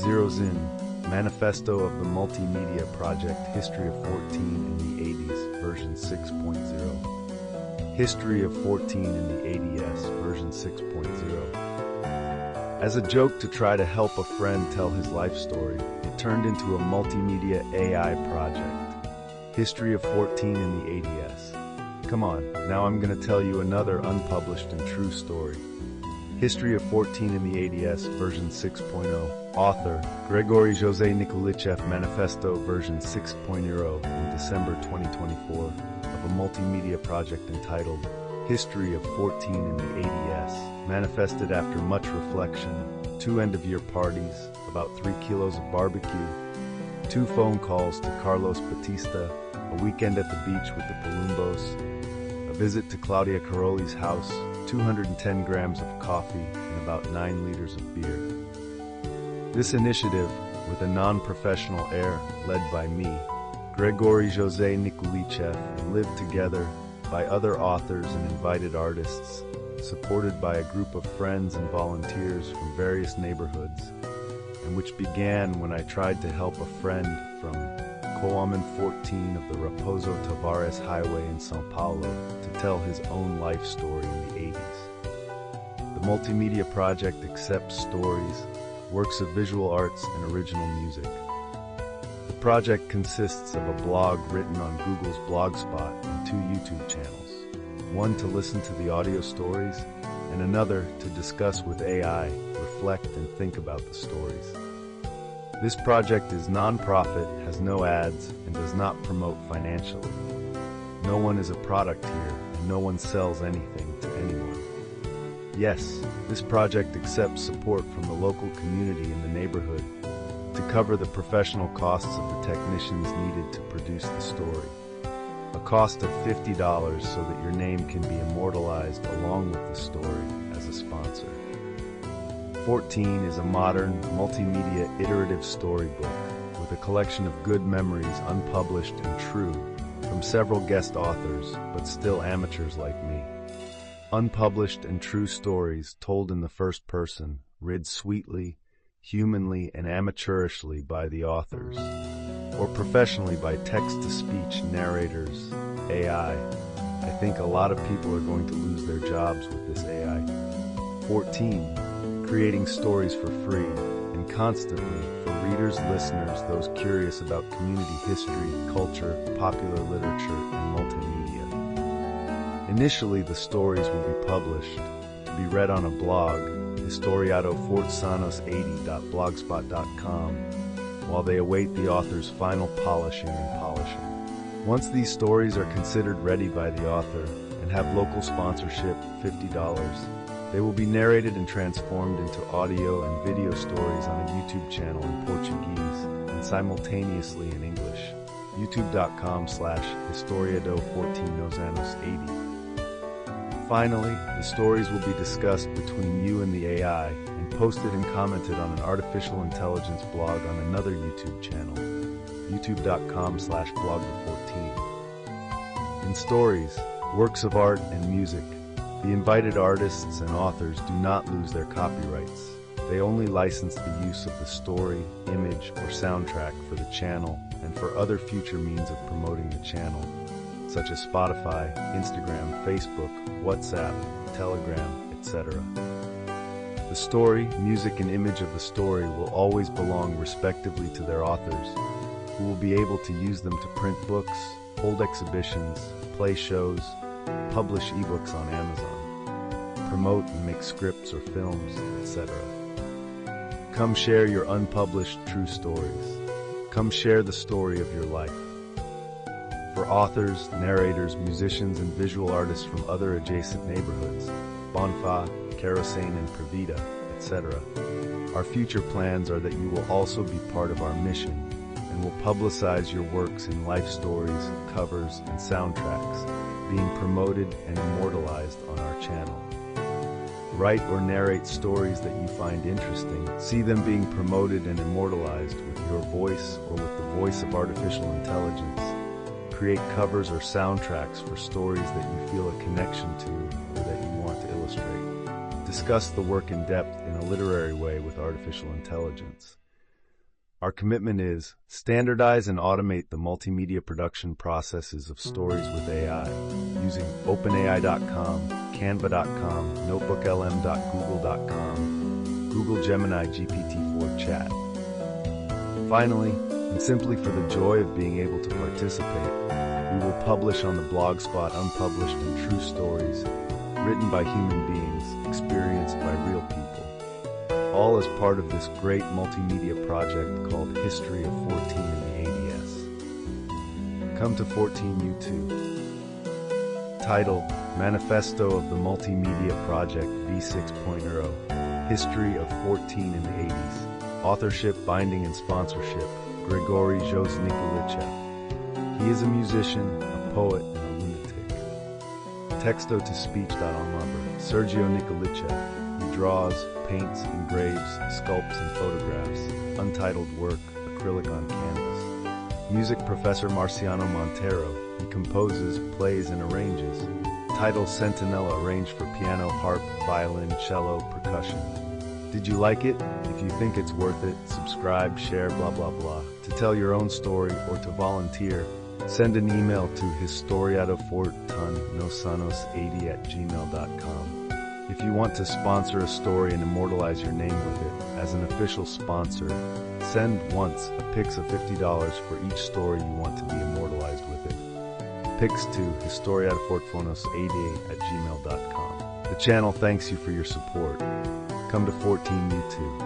zeroes in Manifesto of the Multimedia Project History of 14 in the 80s, version 6.0. History of 14 in the 80s, version 6.0. As a joke to try to help a friend tell his life story, it turned into a multimedia AI project. History of 14 in the 80s. Come on, now I'm going to tell you another unpublished and true story. History of 14 in the 80s, version 6.0. Author, Grigory Jose Nikolichev, Manifesto, version 6.0, in December 2024, of a multimedia project entitled History of 14 in the 80s, manifested after much reflection, 2 end-of-year parties, about 3 kilos of barbecue, 2 phone calls to Carlos Batista, a weekend at the beach with the Palumbos, a visit to Claudia Caroli's house, 210 grams of coffee, and about 9 liters of beer. This initiative, with a non-professional air, led by me, Grigory Jose Nikolichev, and lived together by other authors and invited artists, supported by a group of friends and volunteers from various neighborhoods, and which began when I tried to help a friend from Coaman 14 of the Raposo Tavares Highway in São Paulo to tell his own life story in the 80s. The multimedia project accepts stories, works of visual arts, and original music. The project consists of a blog written on Google's Blogspot and 2 YouTube channels, one to listen to the audio stories and another to discuss with AI, reflect, and think about the stories. This project is non-profit, has no ads, and does not promote financially. No one is a product here, and no one sells anything to anyone. Yes, this project accepts support from the local community in the neighborhood to cover the professional costs of the technicians needed to produce the story. A cost of $50 so that your name can be immortalized along with the story as a sponsor. 14 is a modern, multimedia iterative storybook with a collection of good memories, unpublished and true, from several guest authors, but still amateurs like me. Unpublished and true stories told in the first person, read sweetly, humanly, and amateurishly by the authors, or professionally by text-to-speech narrators, AI. I think a lot of people are going to lose their jobs with this AI. 14. Creating stories for free and constantly for readers, listeners, those curious about community history, culture, popular literature, and multimedia. Initially, the stories will be published to be read on a blog, historiadofortsanos80.blogspot.com, while they await the author's final polishing and polishing. Once these stories are considered ready by the author and have local sponsorship, $50, they will be narrated and transformed into audio and video stories on a YouTube channel in Portuguese and simultaneously in English. youtube.com/historiado14nosanos80. Finally, the stories will be discussed between you and the AI and posted and commented on an artificial intelligence blog on another YouTube channel, youtube.com/blogger14. In stories, works of art, and music, the invited artists and authors do not lose their copyrights. They only license the use of the story, image, or soundtrack for the channel and for other future means of promoting the channel, such as Spotify, Instagram, Facebook, WhatsApp, Telegram, etc. The story, music, and image of the story will always belong respectively to their authors, who will be able to use them to print books, hold exhibitions, play shows, publish ebooks on Amazon, promote and make scripts or films, etc. Come share your unpublished true stories. Come share the story of your life. For authors, narrators, musicians, and visual artists from other adjacent neighborhoods, Bonfa, Kerosene, and Pravida, etc. Our future plans are that you will also be part of our mission and will publicize your works in life stories, covers, and soundtracks, being promoted and immortalized on our channel. Write or narrate stories that you find interesting. See them being promoted and immortalized with your voice or with the voice of artificial intelligence. Create covers or soundtracks for stories that you feel a connection to or that you want to illustrate. Discuss the work in depth in a literary way with artificial intelligence. Our commitment is standardize and automate the multimedia production processes of stories with AI using OpenAI.com, Canva.com, NotebookLM.google.com, Google Gemini GPT-4 Chat. Finally, and simply for the joy of being able to participate, we will publish on the blogspot unpublished and true stories written by human beings, experienced by real people. All as part of this great multimedia project called History of 14 in the ADS. Come to 14 YouTube. Title, Manifesto of the Multimedia Project V6.0, History of 14 in the 80s. Authorship, binding, and sponsorship, Grigory Zhosnikolichev. He is a musician, a poet, and a lunatic. Texto-to-speech.on lover, Sergio Nikolichev. He draws, paints, engraves, sculpts, and photographs. Untitled work, acrylic on canvas. Music professor Marciano Montero. He composes, plays, and arranges. Title Sentinella, arranged for piano, harp, violin, cello, percussion. Did you like it? If you think it's worth it, subscribe, share, blah blah blah. To tell your own story or to volunteer, send an email to historiadofortunnosanos80@gmail.com. If you want to sponsor a story and immortalize your name with it as an official sponsor, send once a Pix of $50 for each story you want to be immortalized with it. Pix to historiadofortunnosanos80@gmail.com. The channel thanks you for your support. Come to 14 YouTube.